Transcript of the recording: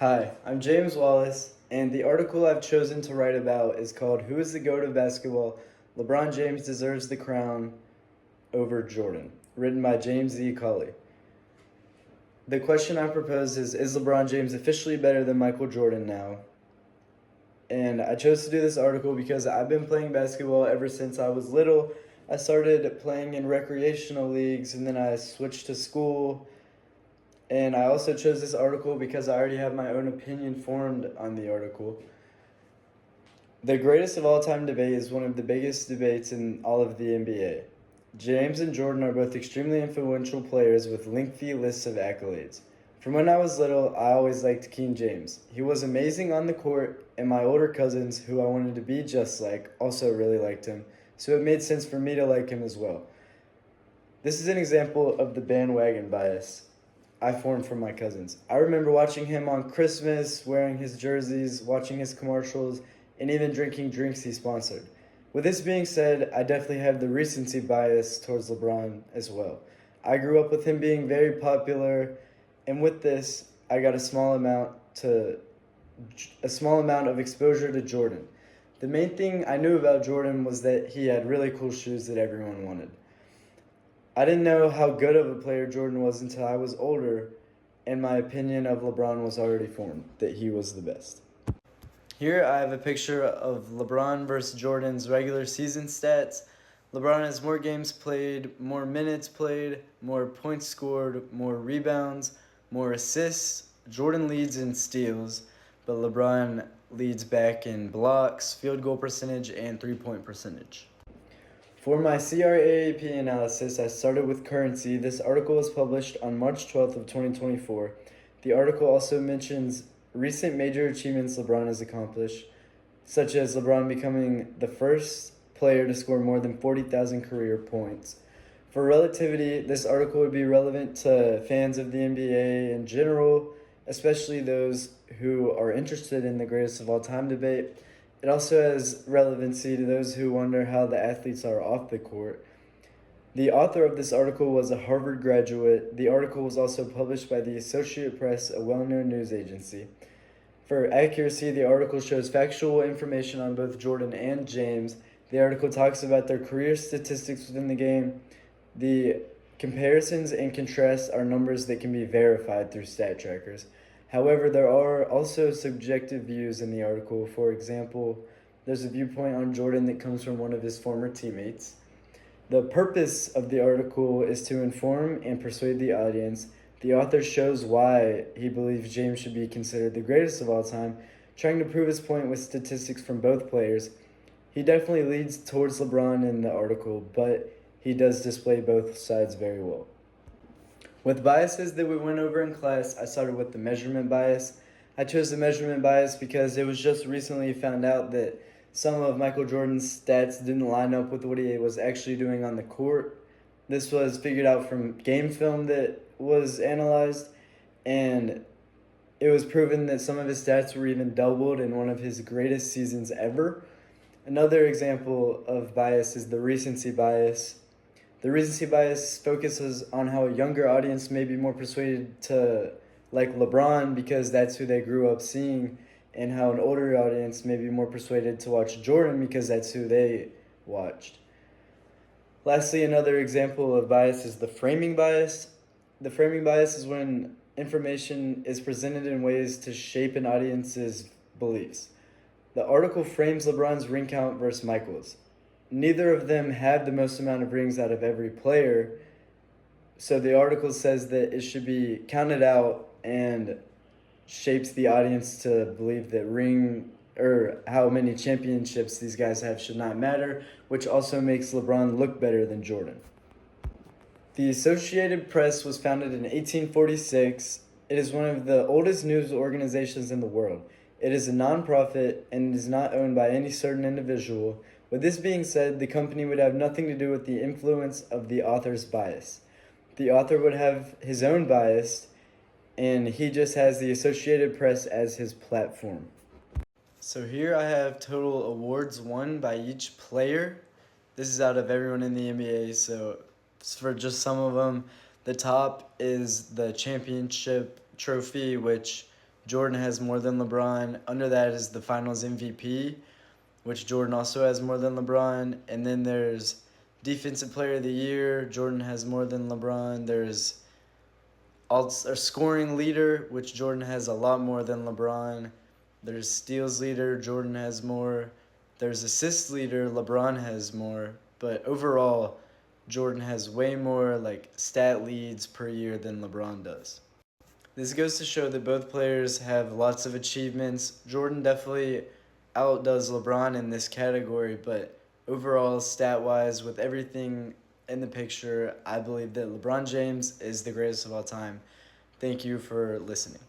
Hi, I'm James Wallace, and the article I've chosen to write about is called Who is the GOAT of Basketball? LeBron James Deserves the Crown Over Jordan, written by James E. Colley. The question I propose is LeBron James officially better than Michael Jordan now? And I chose to do this article because I've been playing basketball ever since I was little. I started playing in recreational leagues and then I switched to school. And I also chose this article because I already have my own opinion formed on the article. The greatest of all time debate is one of the biggest debates in all of the NBA. James and Jordan are both extremely influential players with lengthy lists of accolades. From when I was little, I always liked King James. He was amazing on the court, and my older cousins, who I wanted to be just like, also really liked him, so it made sense for me to like him as well. This is an example of the bandwagon bias I formed from my cousins. I remember watching him on Christmas, wearing his jerseys, watching his commercials, and even drinking drinks he sponsored. With this being said, I definitely have the recency bias towards LeBron as well. I grew up with him being very popular, and with this, I got a small amount of exposure to Jordan. The main thing I knew about Jordan was that he had really cool shoes that everyone wanted. I didn't know how good of a player Jordan was until I was older, and my opinion of LeBron was already formed, that he was the best. Here I have a picture of LeBron versus Jordan's regular season stats. LeBron has more games played, more minutes played, more points scored, more rebounds, more assists. Jordan leads in steals, but LeBron leads back in blocks, field goal percentage, and three-point percentage. For my CRAAP analysis, I started with currency. This article was published on March 12th of 2024. The article also mentions recent major achievements LeBron has accomplished, such as LeBron becoming the first player to score more than 40,000 career points. For relativity, this article would be relevant to fans of the NBA in general, especially those who are interested in the greatest of all time debate. It also has relevancy to those who wonder how the athletes are off the court. The author of this article was a Harvard graduate. The article was also published by the Associated Press, a well-known news agency. For accuracy, the article shows factual information on both Jordan and James. The article talks about their career statistics within the game. The comparisons and contrasts are numbers that can be verified through stat trackers. However, there are also subjective views in the article. For example, there's a viewpoint on Jordan that comes from one of his former teammates. The purpose of the article is to inform and persuade the audience. The author shows why he believes James should be considered the greatest of all time, trying to prove his point with statistics from both players. He definitely leads towards LeBron in the article, but he does display both sides very well. With biases that we went over in class, I started with the measurement bias. I chose the measurement bias because it was just recently found out that some of Michael Jordan's stats didn't line up with what he was actually doing on the court. This was figured out from game film that was analyzed, and it was proven that some of his stats were even doubled in one of his greatest seasons ever. Another example of bias is the recency bias. The recency bias focuses on how a younger audience may be more persuaded to like LeBron because that's who they grew up seeing, and how an older audience may be more persuaded to watch Jordan because that's who they watched. Lastly, another example of bias is the framing bias. The framing bias is when information is presented in ways to shape an audience's beliefs. The article frames LeBron's ring count versus Michael's. Neither of them had the most amount of rings out of every player, so the article says that it should be counted out and shapes the audience to believe that how many championships these guys have should not matter, which also makes LeBron look better than Jordan. The Associated Press was founded in 1846. It is one of the oldest news organizations in the world. It is a nonprofit and is not owned by any certain individual. With this being said, the company would have nothing to do with the influence of the author's bias. The author would have his own bias, and he just has the Associated Press as his platform. So here I have total awards won by each player. This is out of everyone in the NBA, so for just some of them, the top is the championship trophy, which Jordan has more than LeBron. Under that is the Finals MVP, which Jordan also has more than LeBron. And then there's Defensive Player of the Year. Jordan has more than LeBron. There's scoring leader, which Jordan has a lot more than LeBron. There's steals leader. Jordan has more. There's assist leader. LeBron has more. But overall, Jordan has way more stat leads per year than LeBron does. This goes to show that both players have lots of achievements. Jordan definitely outdoes LeBron in this category, but overall, stat-wise, with everything in the picture, I believe that LeBron James is the greatest of all time. Thank you for listening.